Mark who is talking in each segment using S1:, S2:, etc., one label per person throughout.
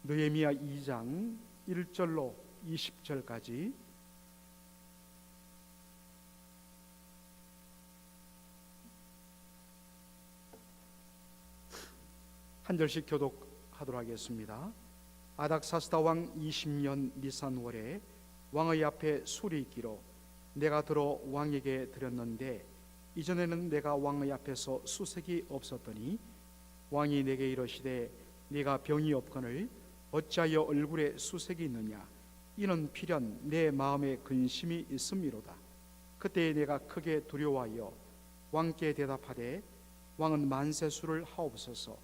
S1: 느헤미야 2장 1절로 20절까지 한 절씩 교독하도록 하겠습니다. 아닥사스다 왕 20년 니산월에 왕의 앞에 술이 있기로 내가 들어 왕에게 드렸는데 이전에는 내가 왕의 앞에서 수색이 없었더니 왕이 내게 이르시되 네가 병이 없거늘 어찌하여 얼굴에 수색이 있느냐 이는 필연 내 마음에 근심이 있음이로다. 그때 내가 크게 두려워하여 왕께 대답하되 왕은 만세수를 하옵소서.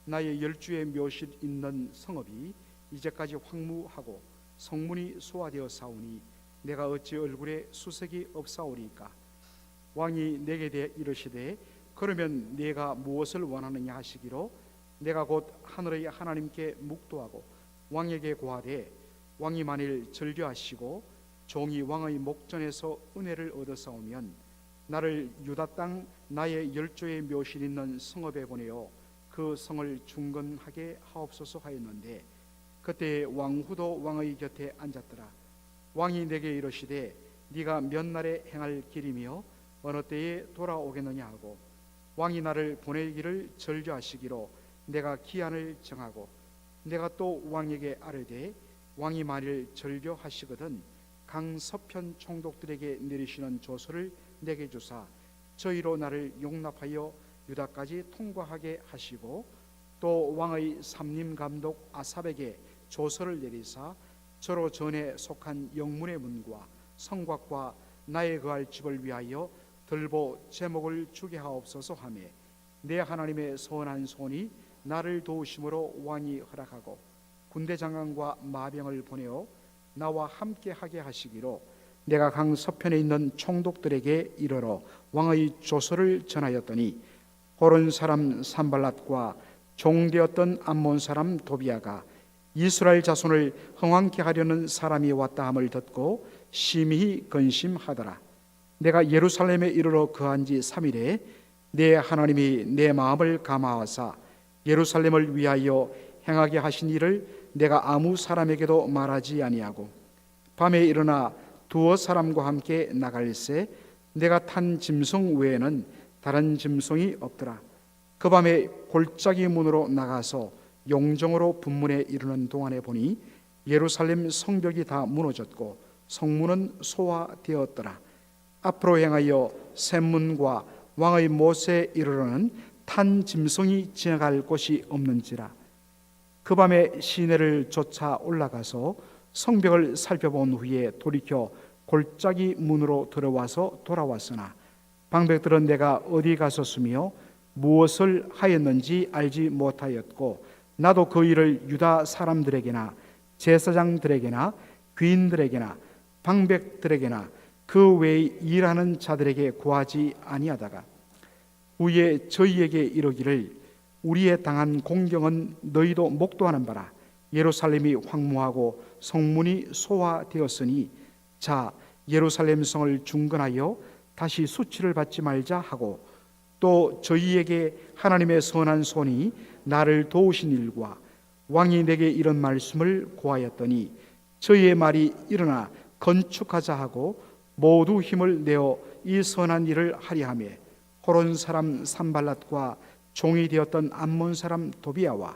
S1: 나의 10주의 묘실 있는 성읍이 이제까지 황무하고 성문이 소화되어 사오니 내가 어찌 얼굴에 수색이 없사오리까. 왕이 내게 대해 이르시되 그러면 네가 무엇을 원하느냐 하시기로 내가 곧 하늘의 하나님께 묵도하고 왕에게 고하되 왕이 만일 절교하시고 종이 왕의 목전에서 은혜를 얻어사오면 나를 유다 땅 나의 10조의 묘실 있는 성읍에 보내어 그 성을 중건하게 하옵소서 하였는데 그때 왕후도 왕의 곁에 앉았더라. 왕이 내게 이르시되 네가 몇 날에 행할 길이며 어느 때에 돌아오겠느냐 하고 왕이 나를 보내기를 절교하시기로 내가 기한을 정하고 내가 또 왕에게 아뢰되 왕이 만일 절교하시거든 강서편 총독들에게 내리시는 조서를 내게 주사 저희로 나를 용납하여 유다까지 통과하게 하시고 또 왕의 삼림 감독 아삽에게 조서를 내리사 저로 전에 속한 영문의 문과 성곽과 나의 거할 집을 위하여 들보 제목을 주게 하옵소서 하며 내 하나님의 선한 손이 나를 도우심으로 왕이 허락하고 군대 장관과 마병을 보내어 나와 함께 하게 하시기로 내가 강 서편에 있는 총독들에게 이르러 왕의 조서를 전하였더니 호론 사람 산발랏과 종되었던 암몬 사람 도비아가 이스라엘 자손을 흥왕케 하려는 사람이 왔다 함을 듣고 심히 근심하더라. 내가 예루살렘에 이르러 거한 지 3일에 내 하나님이 내 마음을 감화하사 예루살렘을 위하여 행하게 하신 일을 내가 아무 사람에게도 말하지 아니하고 밤에 일어나 두어 사람과 함께 나갈새 내가 탄 짐승 외에는 다른 짐승이 없더라. 그 밤에 골짜기 문으로 나가서 용정으로 분문에 이르는 동안에 보니 예루살렘 성벽이 다 무너졌고 성문은 소화되었더라. 앞으로 행하여 샘문과 왕의 못에 이르러는 탄 짐승이 지나갈 곳이 없는지라. 그 밤에 시내를 쫓아 올라가서 성벽을 살펴본 후에 돌이켜 골짜기 문으로 들어와서 돌아왔으나 방백들은 내가 어디 갔었으며 무엇을 하였는지 알지 못하였고 나도 그 일을 유다 사람들에게나 제사장들에게나 귀인들에게나 방백들에게나 그 외에 일하는 자들에게 고하지 아니하다가 후에 저희에게 이르기를 우리의 당한 공경은 너희도 목도하는 바라. 예루살렘이 황무하고 성문이 소화되었으니 자 예루살렘 성을 중건하여 다시 수치를 받지 말자 하고 또 저희에게 하나님의 선한 손이 나를 도우신 일과 왕이 내게 이런 말씀을 고하였더니 저희의 말이 일어나 건축하자 하고 모두 힘을 내어 이 선한 일을 하려 하며 호론 사람 산발랏과 종이 되었던 암몬 사람 도비아와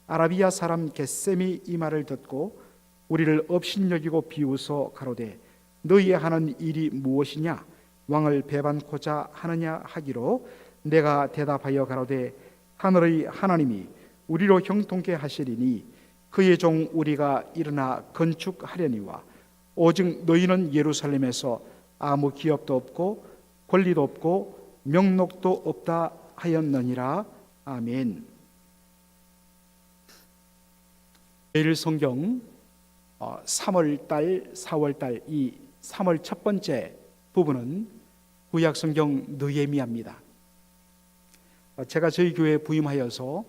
S1: 아라비아 사람 겟셈이 이 말을 듣고 우리를 업신여기고 비웃어 가로되 너희의 하는 일이 무엇이냐 왕을 배반코자 하느냐 하기로 내가 대답하여 가로되 하늘의 하나님이 우리로 형통케 하시리니 그의 종 우리가 일어나 건축하려니와 오직 너희는 예루살렘에서 아무 기업도 없고 권리도 없고 명록도 없다 하였느니라. 아멘. 내일 성경 3월달 4월달 이 3월 첫 번째 부분은 구약 성경 느헤미야입니다. 제가 저희 교회에 부임하여서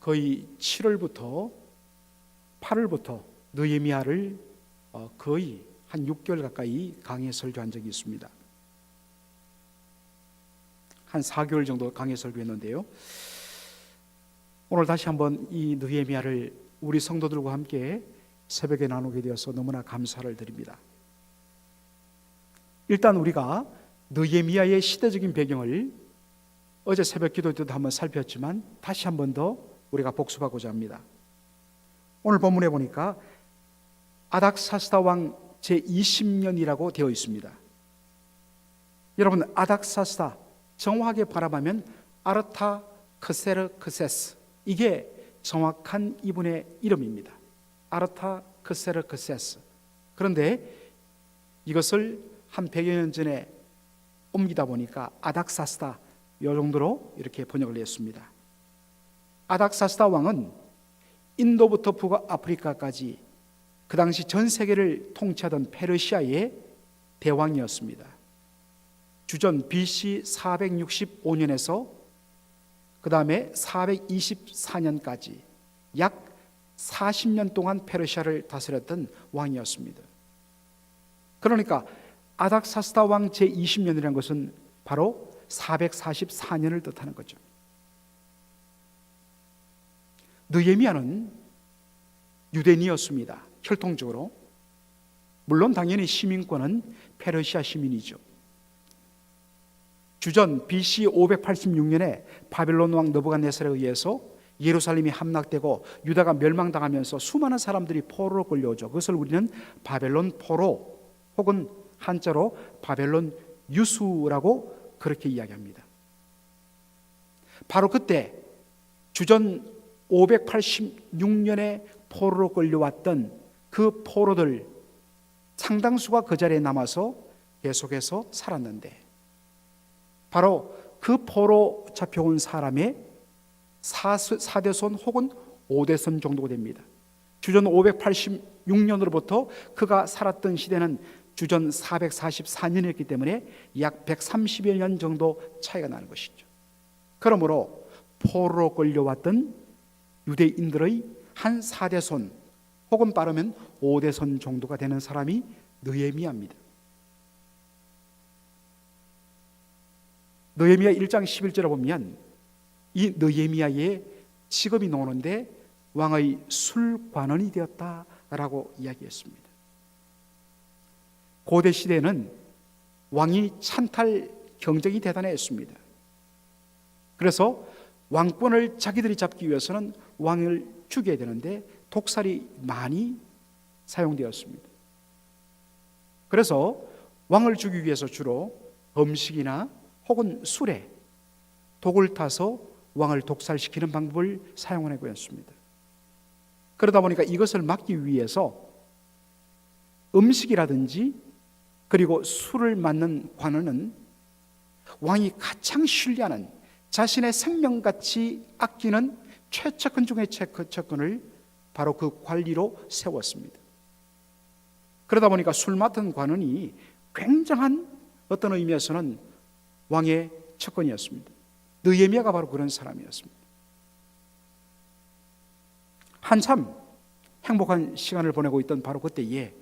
S1: 거의 7월부터 8월부터 느헤미야를 거의 한 6개월 가까이 강해 설교한 적이 있습니다. 한 4개월 정도 강해 설교했는데요. 오늘 다시 한번 이 느헤미야를 우리 성도들과 함께 새벽에 나누게 되어서 너무나 감사를 드립니다. 일단 우리가 느헤미야의 시대적인 배경을 어제 새벽 기도 때도 한번 살폈지만 다시 한번 더 우리가 복습하고자 합니다. 오늘 본문에 보니까 아닥사스다 왕 제20년이라고 되어 있습니다. 여러분, 아닥사스다 정확하게 바라보면 아르타크세르크세스, 이게 정확한 이분의 이름입니다. 아르타크세르크세스. 그런데 이것을 한 100여 년 전에 옮기다 보니까 아닥사스다, 이 정도로 이렇게 번역을 했습니다. 아닥사스다 왕은 인도부터 북아프리카까지 그 당시 전 세계를 통치하던 페르시아의 대왕이었습니다. 주전 BC 465년에서 그 다음에 424년까지 약 40년 동안 페르시아를 다스렸던 왕이었습니다. 그러니까 아닥사스다 왕 제20년이라는 것은 바로 444년을 뜻하는 거죠. 느헤미야는 유대인이었습니다. 혈통적으로. 물론 당연히 시민권은 페르시아 시민이죠. 주전 BC 586년에 바벨론 왕 느부갓네살에 의해서 예루살렘이 함락되고 유다가 멸망당하면서 수많은 사람들이 포로로 끌려오죠. 그것을 우리는 바벨론 포로 혹은 한자로 바벨론 유수라고 그렇게 이야기합니다. 바로 그때 주전 586년에 포로로 끌려왔던 그 포로들 상당수가 그 자리에 남아서 계속해서 살았는데, 바로 그 포로 잡혀온 사람의 4대손 혹은 5대손 정도가 됩니다. 주전 586년으로부터 그가 살았던 시대는 주전 444년이었기 때문에 약 130여 년 정도 차이가 나는 것이죠. 그러므로 포로로 끌려왔던 유대인들의 한 4대손 혹은 빠르면 5대손 정도가 되는 사람이 느헤미야입니다. 느헤미야 1장 11절에 보면 이 느헤미야의 직업이 나오는데 왕의 술관원이 되었다라고 이야기했습니다. 고대 시대에는 왕이 찬탈 경쟁이 대단했습니다. 그래서 왕권을 자기들이 잡기 위해서는 왕을 죽여야 되는데 독살이 많이 사용되었습니다. 그래서 왕을 죽이기 위해서 주로 음식이나 혹은 술에 독을 타서 왕을 독살시키는 방법을 사용하고 있습니다. 그러다 보니까 이것을 막기 위해서 음식이라든지 그리고 술을 맞는 관원은 왕이 가장 신뢰하는, 자신의 생명같이 아끼는 최측근 중의 최측근을 바로 그 관리로 세웠습니다. 그러다 보니까 술 맡은 관원이 굉장한 어떤 의미에서는 왕의 측근이었습니다. 느헤미야가 바로 그런 사람이었습니다. 한참 행복한 시간을 보내고 있던 바로 그때에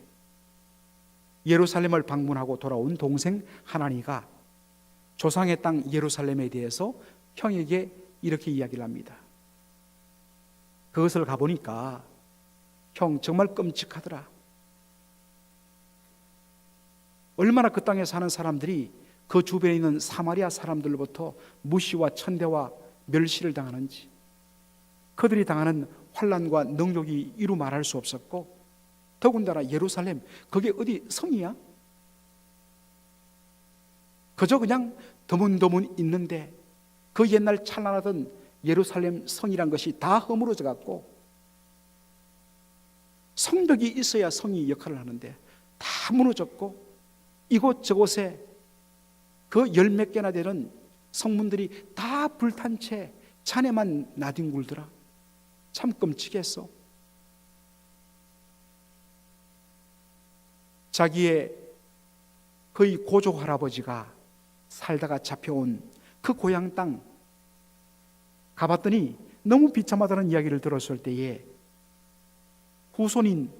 S1: 예루살렘을 방문하고 돌아온 동생 하나니가 조상의 땅 예루살렘에 대해서 형에게 이렇게 이야기를 합니다. 그것을 가보니까 형 정말 끔찍하더라. 얼마나 그 땅에 사는 사람들이 그 주변에 있는 사마리아 사람들로부터 무시와 천대와 멸시를 당하는지, 그들이 당하는 환난과 능욕이 이루 말할 수 없었고, 더군다나 예루살렘, 그게 어디 성이야? 그저 그냥 드문드문 있는데 그 옛날 찬란하던 예루살렘 성이란 것이 다 허물어져 갖고, 성벽이 있어야 성이 역할을 하는데 다 무너졌고, 이곳저곳에 그 10몇 개나 되는 성문들이 다 불탄 채 잔해만 나뒹굴더라. 참 끔찍했어. 자기의 거의 고조 할아버지가 살다가 잡혀온 그 고향 땅 가봤더니 너무 비참하다는 이야기를 들었을 때에 후손인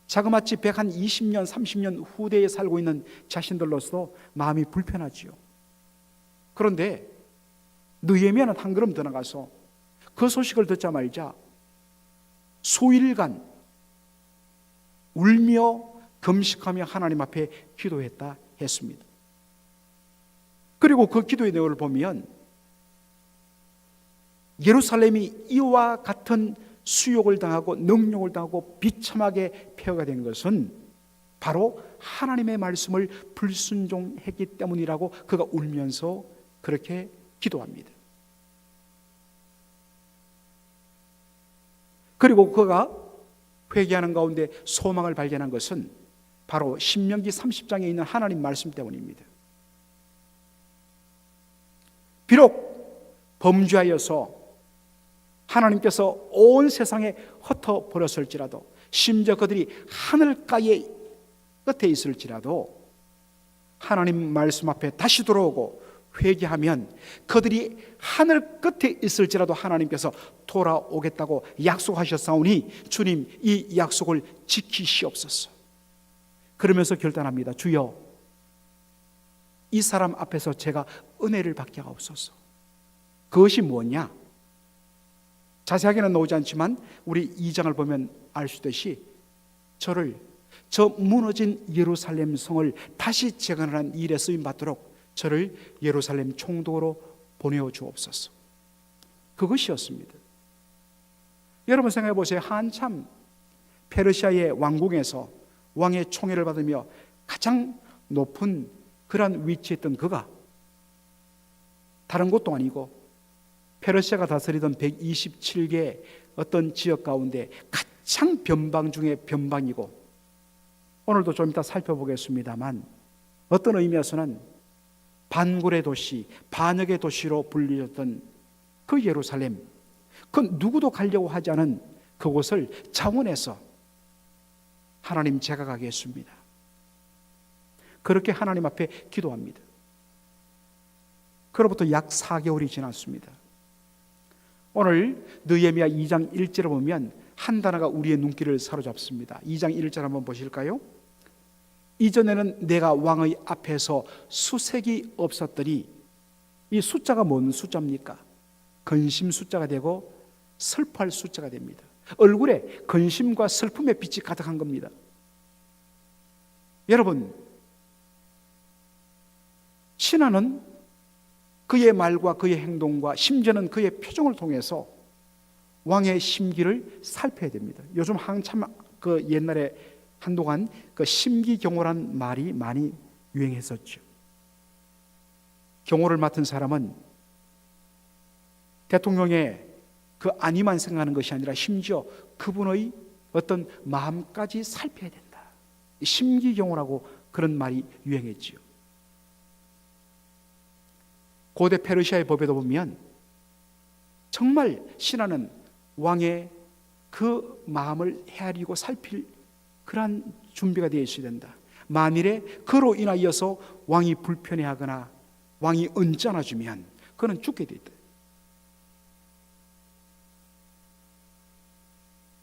S1: 자그마치 120년, 30년 후대에 살고 있는 자신들로서 마음이 불편하지요. 그런데 느헤미야는 한 걸음 더 나가서 그 소식을 듣자마자 수일간 울며 금식하며 하나님 앞에 기도했다 했습니다. 그리고 그 기도의 내용을 보면 예루살렘이 이와 같은 수욕을 당하고 능욕을 당하고 비참하게 폐허가 된 것은 바로 하나님의 말씀을 불순종했기 때문이라고 그가 울면서 그렇게 기도합니다. 그리고 그가 회개하는 가운데 소망을 발견한 것은 바로 신명기 30장에 있는 하나님 말씀 때문입니다. 비록 범죄하여서 하나님께서 온 세상에 흩어버렸을지라도, 심지어 그들이 하늘가에 끝에 있을지라도 하나님 말씀 앞에 다시 돌아오고 회개하면 그들이 하늘 끝에 있을지라도 하나님께서 돌아오겠다고 약속하셨사오니 주님 이 약속을 지키시옵소서. 그러면서 결단합니다. 주여, 이 사람 앞에서 제가 은혜를 받게 하옵소서. 그것이 뭐냐? 자세하게는 나오지 않지만 우리 2장을 보면 알 수 있듯이 저 무너진 예루살렘 성을 다시 재건하는 일에 쓰임 받도록 저를 예루살렘 총독으로 보내어 주옵소서. 그것이었습니다. 여러분 생각해 보세요. 한참 페르시아의 왕궁에서 왕의 총애를 받으며 가장 높은 그런 위치에 있던 그가 다른 곳도 아니고 페르시아가 다스리던 127개 어떤 지역 가운데 가장 변방 중에 변방이고, 오늘도 좀 이따 살펴보겠습니다만 어떤 의미에서는 반굴의 도시, 반역의 도시로 불리셨던 그 예루살렘, 그 누구도 가려고 하지 않은 그곳을 자원해서 하나님 제가 가겠습니다. 그렇게 하나님 앞에 기도합니다. 그로부터 약 4개월이 지났습니다. 오늘 느헤미야 2장 1절을 보면 한 단어가 우리의 눈길을 사로잡습니다. 2장 1절 한번 보실까요? 이전에는 내가 왕의 앞에서 수색이 없었더니, 이 숫자가 뭔 숫자입니까? 근심 숫자가 되고 슬퍼할 숫자가 됩니다. 얼굴에 근심과 슬픔의 빛이 가득한 겁니다. 여러분, 신하는 그의 말과 그의 행동과 심지어는 그의 표정을 통해서 왕의 심기를 살펴야 됩니다. 요즘 한참 그 옛날에 한동안 그 심기경호란 말이 많이 유행했었죠. 경호를 맡은 사람은 대통령의 그 안위만 생각하는 것이 아니라 심지어 그분의 어떤 마음까지 살펴야 된다. 심기경호라고 그런 말이 유행했지요. 고대 페르시아의 법에도 보면 정말 신하는 왕의 그 마음을 헤아리고 살필 그러한 준비가 되어 있어야 된다. 만일에 그로 인하여서 왕이 불편해하거나 왕이 언짢아지면 그는 죽게 돼 있다.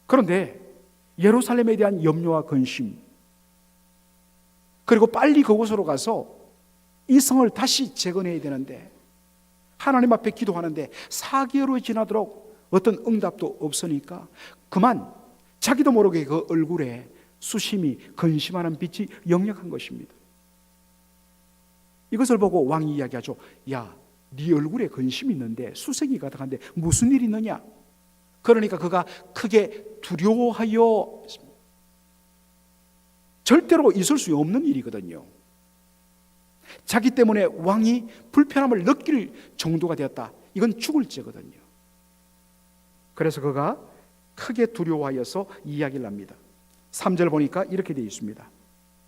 S1: 그런데 예루살렘에 대한 염려와 근심, 그리고 빨리 그곳으로 가서 이 성을 다시 재건해야 되는데 하나님 앞에 기도하는데 4개월이 지나도록 어떤 응답도 없으니까 그만 자기도 모르게 그 얼굴에 수심이 근심하는 빛이 역력한 것입니다. 이것을 보고 왕이 이야기하죠. 야, 네 얼굴에 근심이 있는데 수색이 가득한데 무슨 일이 있느냐? 그러니까 그가 크게 두려워하여, 절대로 있을 수 없는 일이거든요. 자기 때문에 왕이 불편함을 느낄 정도가 되었다. 이건 죽을 죄거든요. 그래서 그가 크게 두려워하여서 이야기를 합니다. 3절 보니까 이렇게 되어 있습니다.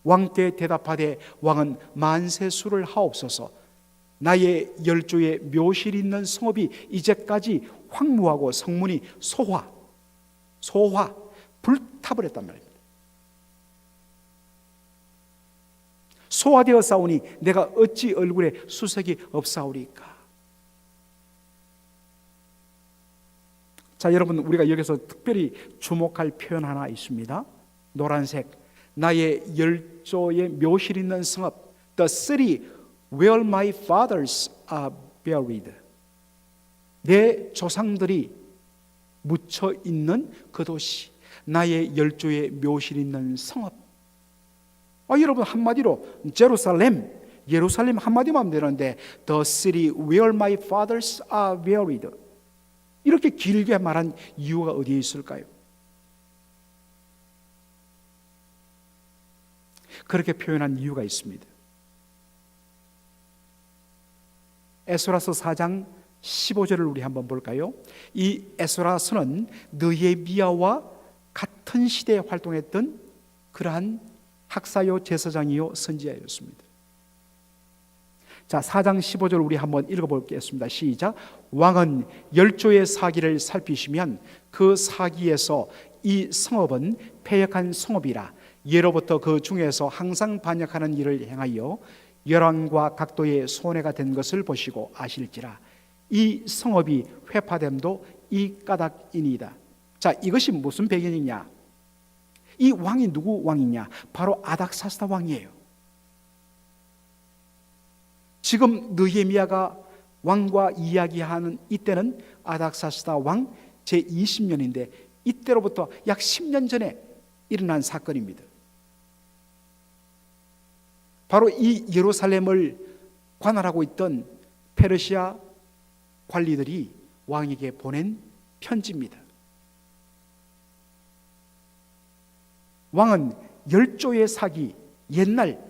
S1: 왕께 대답하되 왕은 만세수를 하옵소서. 나의 열조의 묘실이 있는 성읍이 이제까지 황무하고 성문이 소화 불타버렸단 말입니다. 소화되어 싸우니 내가 어찌 얼굴에 수색이 없사오리까. 자, 여러분, 우리가 여기서 특별히 주목할 표현 하나 있습니다. 노란색, 나의 열조의 묘실 있는 성읍, the city where my fathers are buried. 내 조상들이 묻혀 있는 그 도시, 나의 열조의 묘실이 있는 성읍. 여러분, 한마디로 제루살렘, 예루살렘 한마디만 하면 되는데 The city where my fathers are buried, 이렇게 길게 말한 이유가 어디에 있을까요? 그렇게 표현한 이유가 있습니다. 에스라서 4장 15절을 우리 한번 볼까요? 이 에스라서는 느헤미야와 같은 시대에 활동했던 그러한 학사요, 제사장이요, 선지자였습니다. 자, 4장 15절 우리 한번 읽어보겠습니다. 시작. 왕은 열조의 사기를 살피시면 그 사기에서 이 성읍은 패역한 성읍이라 예로부터 그 중에서 항상 반역하는 일을 행하여 열왕과 각도의 손해가 된 것을 보시고 아실지라 이 성읍이 회파됨도 이 까닭이니이다. 자, 이것이 무슨 배경이냐? 이 왕이 누구 왕이냐? 바로 아닥사스다 왕이에요. 지금 느헤미야가 왕과 이야기하는 이때는 아닥사스다 왕 제20년인데 이때로부터 약 10년 전에 일어난 사건입니다. 바로 이 예루살렘을 관할하고 있던 페르시아 관리들이 왕에게 보낸 편지입니다. 왕은 열조의 사기, 옛날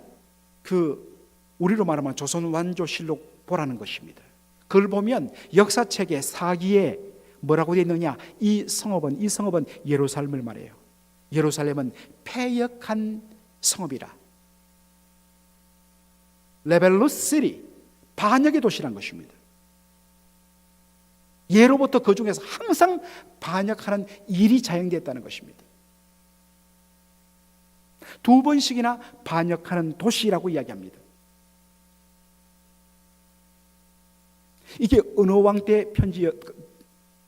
S1: 우리로 말하면 조선 완조실록 보라는 것입니다. 그걸 보면 역사책에 사기에 뭐라고 되어 있느냐? 이 성읍은 예루살렘을 말해요. 예루살렘은 패역한 성읍이라. 레벨루스 시리, 반역의 도시란 것입니다. 예로부터 그 중에서 항상 반역하는 일이 자행되었다는 것입니다. 2번씩이나 반역하는 도시라고 이야기합니다. 이게 어느 왕 때 편지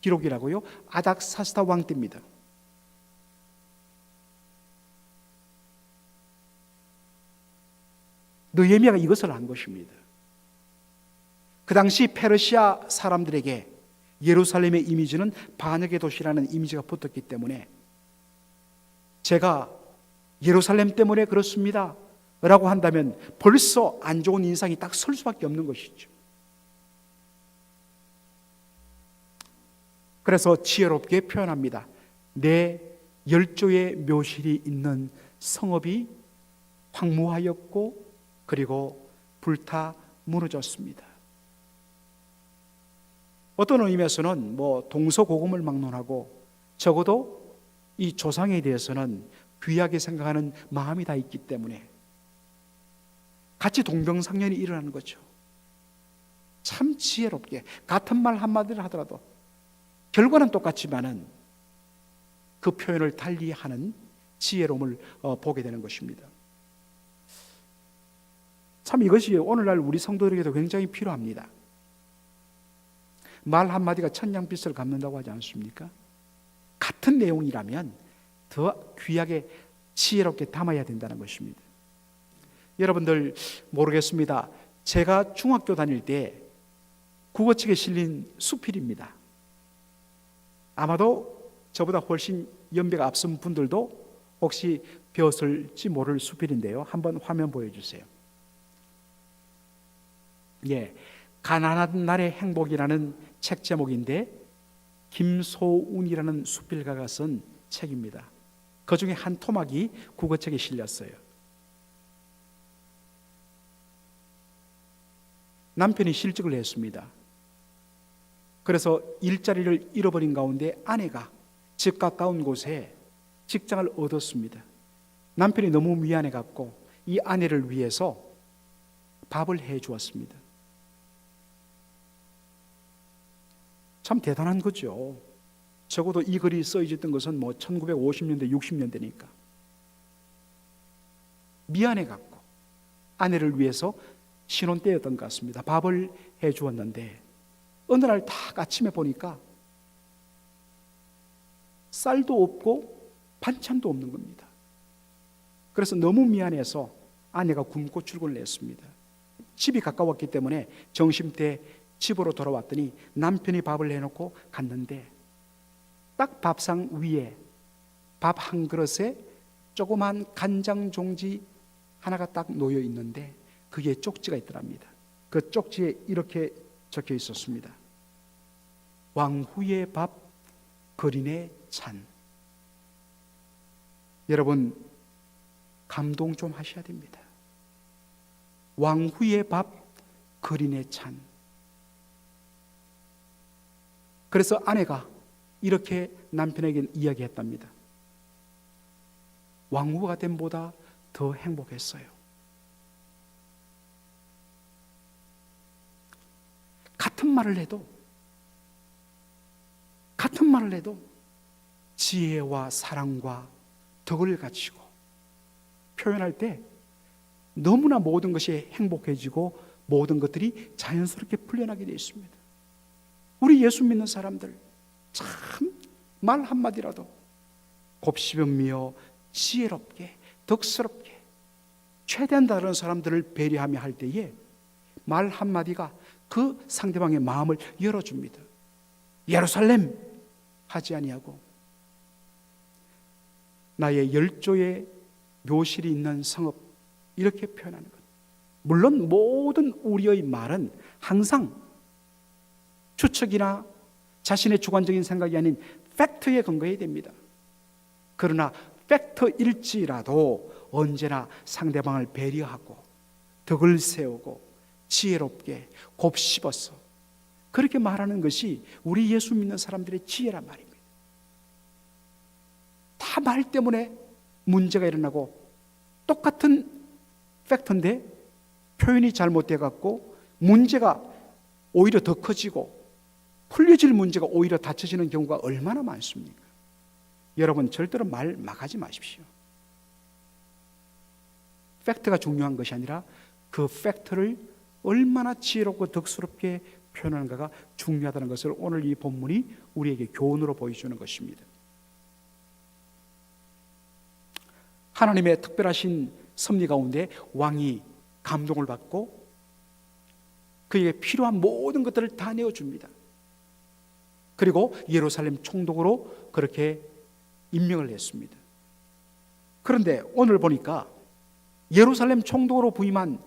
S1: 기록이라고요? 아닥사스다 왕 때입니다. 느헤미야가 이것을 한 것입니다. 그 당시 페르시아 사람들에게 예루살렘의 이미지는 반역의 도시라는 이미지가 붙었기 때문에 제가 예루살렘 때문에 그렇습니다 라고 한다면 벌써 안 좋은 인상이 딱 설 수밖에 없는 것이죠. 그래서 지혜롭게 표현합니다. 내 열조의 묘실이 있는 성읍이 황무하였고 그리고 불타 무너졌습니다. 어떤 의미에서는 동서고금을 막론하고 적어도 이 조상에 대해서는 귀하게 생각하는 마음이 다 있기 때문에 같이 동병상련이 일어나는 거죠. 참 지혜롭게 같은 말 한마디를 하더라도 결과는 똑같지만은 그 표현을 달리하는 지혜로움을 보게 되는 것입니다. 참 이것이 오늘날 우리 성도들에게도 굉장히 필요합니다. 말 한마디가 천냥빚을 갚는다고 하지 않습니까? 같은 내용이라면 더 귀하게 지혜롭게 담아야 된다는 것입니다. 여러분들 모르겠습니다. 제가 중학교 다닐 때 국어책에 실린 수필입니다. 아마도 저보다 훨씬 연배가 앞선 분들도 혹시 배웠을지 모를 수필인데요. 한번 화면 보여주세요. 가난한 날의 행복이라는 책 제목인데 김소운이라는 수필가가 쓴 책입니다. 그 중에 한 토막이 국어책에 실렸어요. 남편이 실직을 했습니다. 그래서 일자리를 잃어버린 가운데 아내가 집 가까운 곳에 직장을 얻었습니다. 남편이 너무 미안해 갖고 이 아내를 위해서 밥을 해 주었습니다. 참 대단한 거죠. 적어도 이 글이 써있던 것은 1950년대, 60년대니까. 미안해 갖고 아내를 위해서 신혼 때였던 것 같습니다. 밥을 해 주었는데 어느 날 딱 아침에 보니까 쌀도 없고 반찬도 없는 겁니다. 그래서 너무 미안해서 아내가 굶고 출근을 했습니다. 집이 가까웠기 때문에 점심 때 집으로 돌아왔더니 남편이 밥을 해놓고 갔는데 딱 밥상 위에 밥 한 그릇에 조그만 간장 종지 하나가 딱 놓여 있는데 그게 쪽지가 있더랍니다. 그 쪽지에 이렇게 적혀 있었습니다. 왕후의 밥 거린의 찬. 여러분 감동 좀 하셔야 됩니다. 왕후의 밥 거린의 찬. 그래서 아내가 이렇게 남편에게 이야기했답니다. 왕후가 됨보다 더 행복했어요. 같은 말을 해도 지혜와 사랑과 덕을 갖추고 표현할 때 너무나 모든 것이 행복해지고 모든 것들이 자연스럽게 풀려나게 되어 있습니다. 우리 예수 믿는 사람들 참 말 한마디라도 곱씹으며 지혜롭게 덕스럽게 최대한 다른 사람들을 배려하며 할 때에 말 한마디가 그 상대방의 마음을 열어줍니다. 예루살렘 하지 아니하고 나의 열조의 묘실이 있는 성읍 이렇게 표현하는 것. 물론 모든 우리의 말은 항상 추측이나 자신의 주관적인 생각이 아닌 팩트에 근거해야 됩니다. 그러나 팩트일지라도 언제나 상대방을 배려하고 덕을 세우고 지혜롭게 곱씹어서 그렇게 말하는 것이 우리 예수 믿는 사람들의 지혜란 말입니다. 다 말 때문에 문제가 일어나고 똑같은 팩트인데 표현이 잘못돼 갖고 문제가 오히려 더 커지고 풀려질 문제가 오히려 닫혀지는 경우가 얼마나 많습니까? 여러분 절대로 말 막하지 마십시오. 팩트가 중요한 것이 아니라 그 팩트를 얼마나 지혜롭고 덕스럽게 표현하는가가 중요하다는 것을 오늘 이 본문이 우리에게 교훈으로 보여주는 것입니다. 하나님의 특별하신 섭리 가운데 왕이 감동을 받고 그에게 필요한 모든 것들을 다 내어줍니다. 그리고 예루살렘 총독으로 그렇게 임명을 했습니다. 그런데 오늘 보니까 예루살렘 총독으로 부임한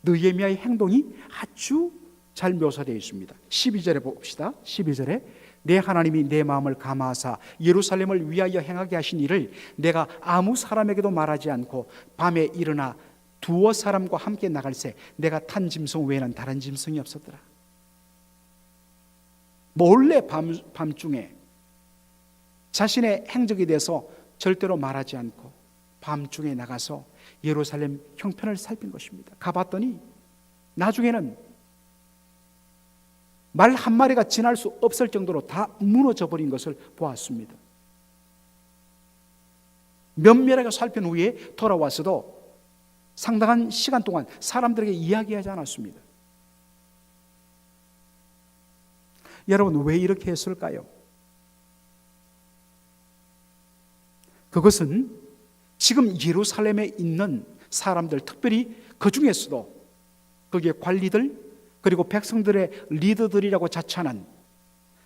S1: 느헤미야의 행동이 아주 잘 묘사되어 있습니다. 12절에 봅시다. 12절에 내 하나님이 내 마음을 감하사 예루살렘을 위하여 행하게 하신 일을 내가 아무 사람에게도 말하지 않고 밤에 일어나 두어 사람과 함께 나갈새 내가 탄 짐승 외에는 다른 짐승이 없었더라. 몰래 밤중에 자신의 행적에 대해서 절대로 말하지 않고 밤중에 나가서 예루살렘 형편을 살핀 것입니다. 가봤더니 나중에는 말 한마리가 지날 수 없을 정도로 다 무너져 버린 것을 보았습니다. 면밀하게 살핀 후에 돌아왔어도 상당한 시간 동안 사람들에게 이야기하지 않았습니다. 여러분 왜 이렇게 했을까요? 그것은 지금 예루살렘에 있는 사람들, 특별히 그 중에서도 거기에 관리들 그리고 백성들의 리더들이라고 자처하는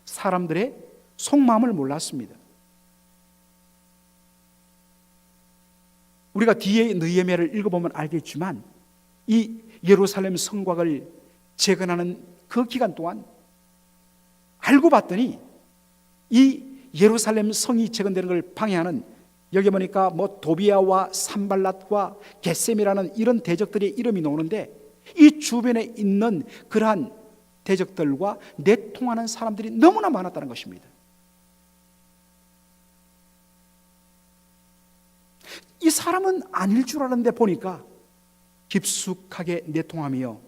S1: 사람들의 속마음을 몰랐습니다. 우리가 뒤에 느헤미야를 읽어보면 알겠지만 이 예루살렘 성곽을 재건하는 그 기간 동안 알고 봤더니 이 예루살렘 성이 재건되는 걸 방해하는 여기 보니까 도비아와 산발랏과 겟셈이라는 이런 대적들의 이름이 나오는데 이 주변에 있는 그러한 대적들과 내통하는 사람들이 너무나 많았다는 것입니다. 이 사람은 아닐 줄 알았는데 보니까 깊숙하게 내통하며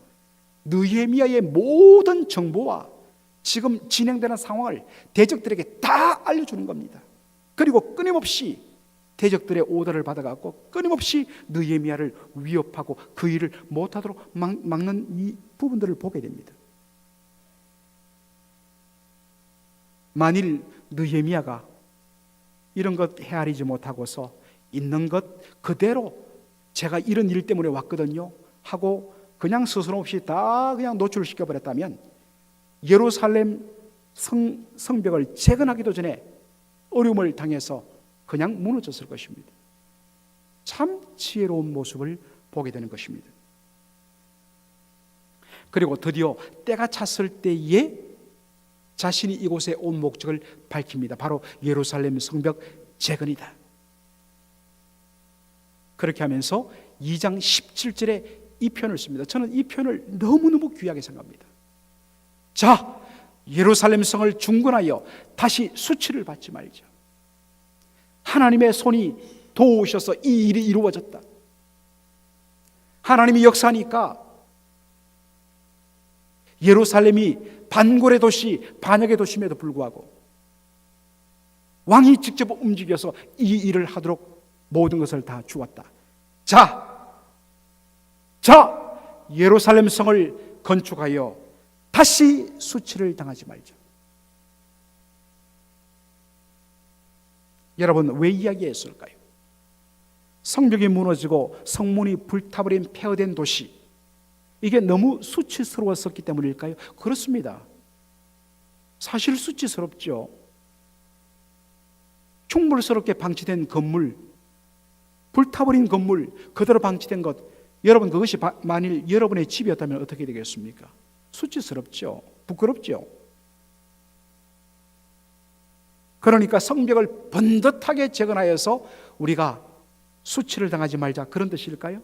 S1: 느헤미야의 모든 정보와 지금 진행되는 상황을 대적들에게 다 알려주는 겁니다. 그리고 끊임없이 대적들의 오더를 받아갖고 끊임없이 느헤미야를 위협하고 그 일을 못하도록 막는 이 부분들을 보게 됩니다. 만일 느헤미야가 이런 것 헤아리지 못하고서 있는 것 그대로 제가 이런 일 때문에 왔거든요 하고 그냥 스스럼없이 다 그냥 노출시켜 버렸다면 예루살렘 성벽을 재건하기도 전에 어려움을 당해서 그냥 무너졌을 것입니다. 참 지혜로운 모습을 보게 되는 것입니다. 그리고 드디어 때가 찼을 때에 자신이 이곳에 온 목적을 밝힙니다. 바로 예루살렘 성벽 재건이다. 그렇게 하면서 2장 17절에 이 표현을 씁니다. 저는 이 표현을 너무너무 귀하게 생각합니다. 자, 예루살렘 성을 중건하여 다시 수치를 받지 말자. 하나님의 손이 도우셔서 이 일이 이루어졌다. 하나님이 역사하니까 예루살렘이 반골의 도시, 반역의 도시임에도 불구하고 왕이 직접 움직여서 이 일을 하도록 모든 것을 다 주었다. 자, 예루살렘 성을 건축하여 다시 수치를 당하지 말자. 여러분, 왜 이야기했을까요? 성벽이 무너지고 성문이 불타버린 폐허된 도시, 이게 너무 수치스러웠었기 때문일까요? 그렇습니다. 사실 수치스럽죠. 충물스럽게 방치된 건물, 불타버린 건물, 그대로 방치된 것, 여러분, 그것이 만일 여러분의 집이었다면 어떻게 되겠습니까? 수치스럽죠. 부끄럽죠. 그러니까 성벽을 번듯하게 재건하여서 우리가 수치를 당하지 말자, 그런 뜻일까요?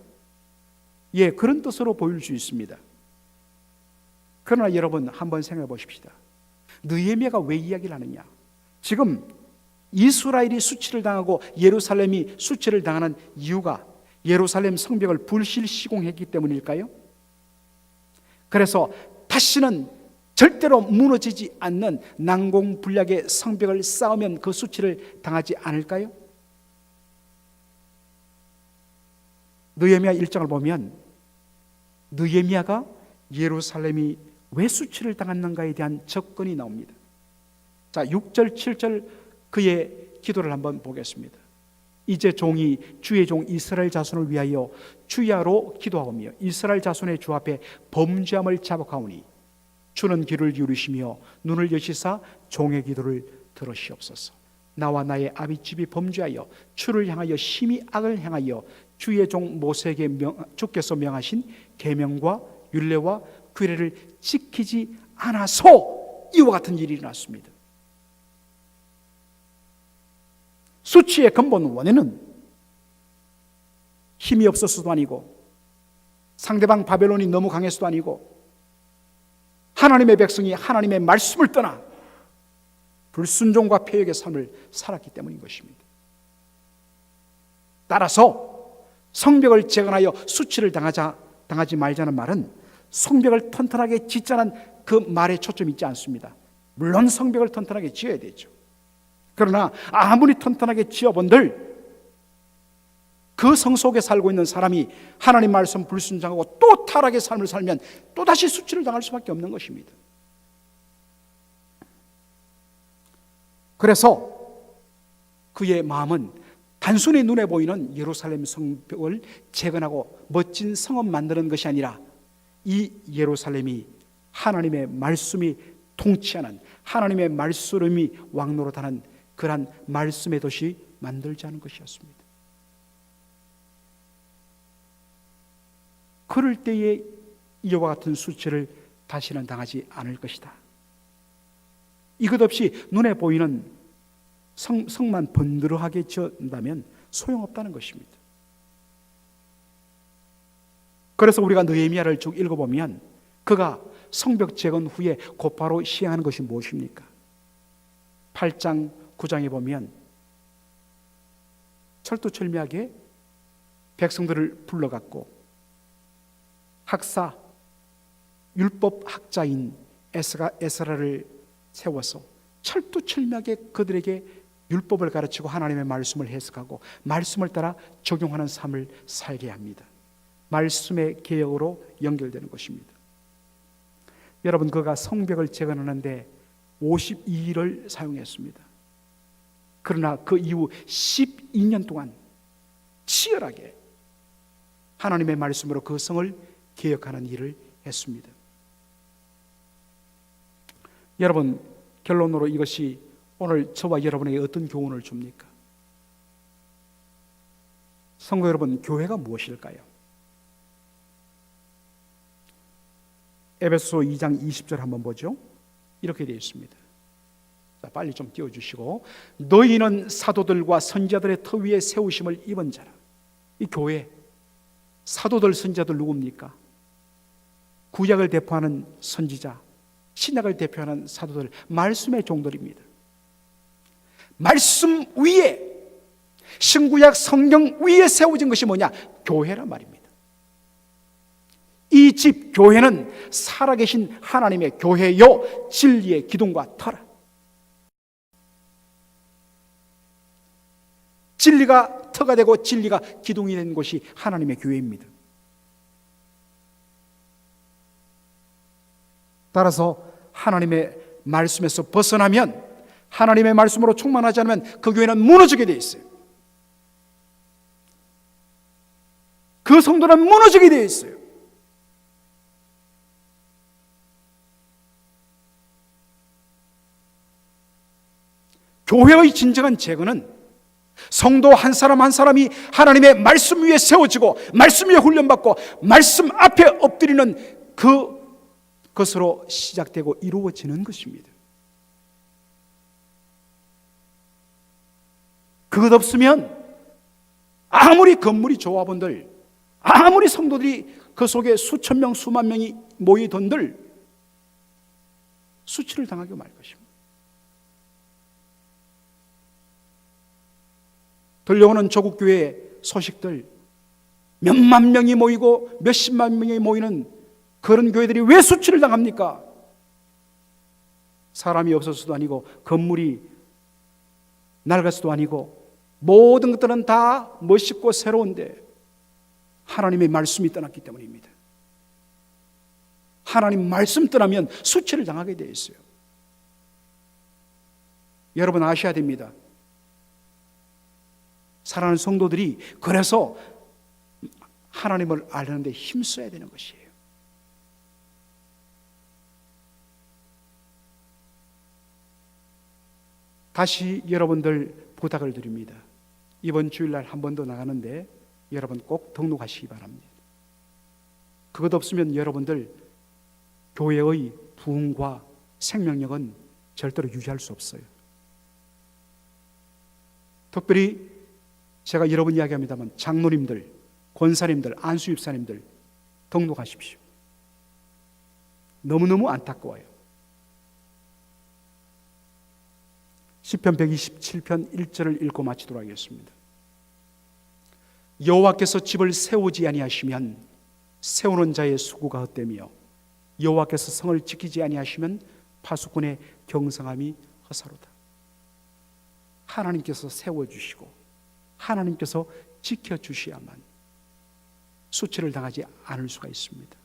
S1: 예, 그런 뜻으로 보일 수 있습니다. 그러나 여러분, 한번 생각해 보십시다. 느헤미야가 왜 이야기를 하느냐? 지금 이스라엘이 수치를 당하고 예루살렘이 수치를 당하는 이유가 예루살렘 성벽을 불실 시공했기 때문일까요? 그래서 다시는 절대로 무너지지 않는 난공불락의 성벽을 쌓으면 그 수치를 당하지 않을까요? 느헤미야 1장을 보면 느헤미야가 예루살렘이 왜 수치를 당했는가에 대한 접근이 나옵니다. 자, 6절 7절 그의 기도를 한번 보겠습니다. 이제 종이 주의 종 이스라엘 자손을 위하여 주야로 기도하오며 이스라엘 자손의 주 앞에 범죄함을 자복하오니 주는 귀를 기울이시며 눈을 여시사 종의 기도를 들으시옵소서. 나와 나의 아비집이 범죄하여 주를 향하여 심히 악을 행하여 주의 종 모세에게 주께서 명하신 계명과 율례와 규례를 지키지 않아서 이와 같은 일이 일어났습니다. 수치의 근본 원인은 힘이 없어서도 아니고 상대방 바벨론이 너무 강해서도 아니고 하나님의 백성이 하나님의 말씀을 떠나 불순종과 패역의 삶을 살았기 때문인 것입니다. 따라서 성벽을 재건하여 수치를 당하지 말자는 말은 성벽을 튼튼하게 짓자는 그 말에 초점이 있지 않습니다. 물론 성벽을 튼튼하게 지어야 되죠. 그러나 아무리 튼튼하게 지어본들 그 성 속에 살고 있는 사람이 하나님 말씀 불순종하고 또 타락의 삶을 살면 또다시 수치를 당할 수밖에 없는 것입니다. 그래서 그의 마음은 단순히 눈에 보이는 예루살렘 성벽을 재건하고 멋진 성읍 만드는 것이 아니라 이 예루살렘이 하나님의 말씀이 통치하는, 하나님의 말씀이 왕노릇하는 그러한 말씀의 도시 만들자는 것이었습니다. 그럴 때에 이와 같은 수치를 다시는 당하지 않을 것이다. 이것 없이 눈에 보이는 성만 번드러하게 지었다면 소용없다는 것입니다. 그래서 우리가 느헤미야를 쭉 읽어보면 그가 성벽 재건 후에 곧바로 시행하는 것이 무엇입니까? 8장 9장에 보면 철두철미하게 백성들을 불러갔고 학사, 율법 학자인 에스라를 세워서 철두철미하게 그들에게 율법을 가르치고 하나님의 말씀을 해석하고 말씀을 따라 적용하는 삶을 살게 합니다. 말씀의 개혁으로 연결되는 것입니다. 여러분, 그가 성벽을 재건하는데 52일을 사용했습니다. 그러나 그 이후 12년 동안 치열하게 하나님의 말씀으로 그 성을 개혁하는 일을 했습니다. 여러분, 결론으로 이것이 오늘 저와 여러분에게 어떤 교훈을 줍니까? 성도 여러분, 교회가 무엇일까요? 에베소 2장 20절 한번 보죠. 이렇게 되어 있습니다. 자, 빨리 좀 띄워주시고, 너희는 사도들과 선지자들의 터 위에 세우심을 입은 자라. 이 교회, 사도들, 선지자들 누굽니까? 구약을 대표하는 선지자, 신약을 대표하는 사도들, 말씀의 종들입니다. 말씀 위에, 신구약 성경 위에 세워진 것이 뭐냐? 교회란 말입니다. 이 집 교회는 살아계신 하나님의 교회요 진리의 기둥과 터라. 진리가 터가 되고 진리가 기둥이 된 곳이 하나님의 교회입니다. 따라서 하나님의 말씀에서 벗어나면, 하나님의 말씀으로 충만하지 않으면 그 교회는 무너지게 되어 있어요. 그 성도는 무너지게 되어 있어요. 교회의 진정한 재건은 성도 한 사람 한 사람이 하나님의 말씀 위에 세워지고 말씀 위에 훈련받고 말씀 앞에 엎드리는 그것으로 시작되고 이루어지는 것입니다. 그것 없으면 아무리 건물이 좋아본들, 아무리 성도들이 그 속에 수천 명 수만 명이 모이던들 수치를 당하게 말 것입니다. 들려오는 조국 교회의 소식들, 몇만 명이 모이고 몇십만 명이 모이는 그런 교회들이 왜 수치를 당합니까? 사람이 없어서도 아니고 건물이 낡아서도 아니고 모든 것들은 다 멋있고 새로운데 하나님의 말씀이 떠났기 때문입니다. 하나님 말씀 떠나면 수치를 당하게 되어 있어요. 여러분 아셔야 됩니다. 사랑하는 성도들이 그래서 하나님을 알려는데 힘써야 되는 것이에요. 다시 여러분들 부탁을 드립니다. 이번 주일날 한 번 더 나가는데 여러분 꼭 등록하시기 바랍니다. 그것 없으면 여러분들 교회의 부흥과 생명력은 절대로 유지할 수 없어요. 특별히 제가 여러 번 이야기합니다만 장로님들, 권사님들, 안수집사님들 등록하십시오. 너무너무 안타까워요. 시편 127편 1절을 읽고 마치도록 하겠습니다. 여호와께서 집을 세우지 아니하시면 세우는 자의 수고가 헛되며 여호와께서 성을 지키지 아니하시면 파수꾼의 경성함이 허사로다. 하나님께서 세워주시고 하나님께서 지켜주셔야만 수치를 당하지 않을 수가 있습니다.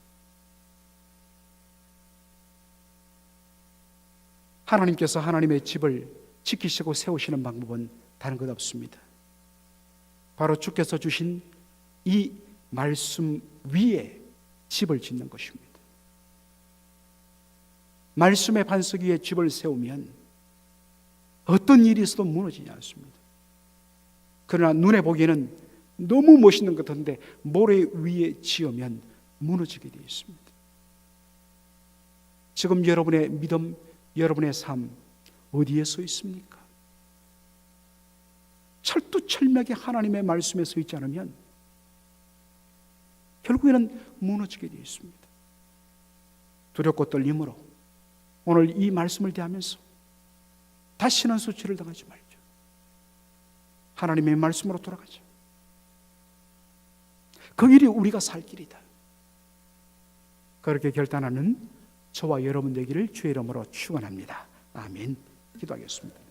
S1: 하나님께서 하나님의 집을 지키시고 세우시는 방법은 다른 것 없습니다. 바로 주께서 주신 이 말씀 위에 집을 짓는 것입니다. 말씀의 반석 위에 집을 세우면 어떤 일이 있어도 무너지지 않습니다. 그러나 눈에 보기에는 너무 멋있는 것 같은데 모래 위에 지으면 무너지게 되어 있습니다. 지금 여러분의 믿음, 여러분의 삶 어디에 서 있습니까? 철두철미하게 하나님의 말씀에 서 있지 않으면 결국에는 무너지게 되어 있습니다. 두렵고 떨림으로 오늘 이 말씀을 대하면서 다시는 수치를 당하지 말죠. 하나님의 말씀으로 돌아가죠. 그 길이 우리가 살 길이다. 그렇게 결단하는 저와 여러분 되기를 주의 이름으로 축원합니다. 아멘. 기도하겠습니다.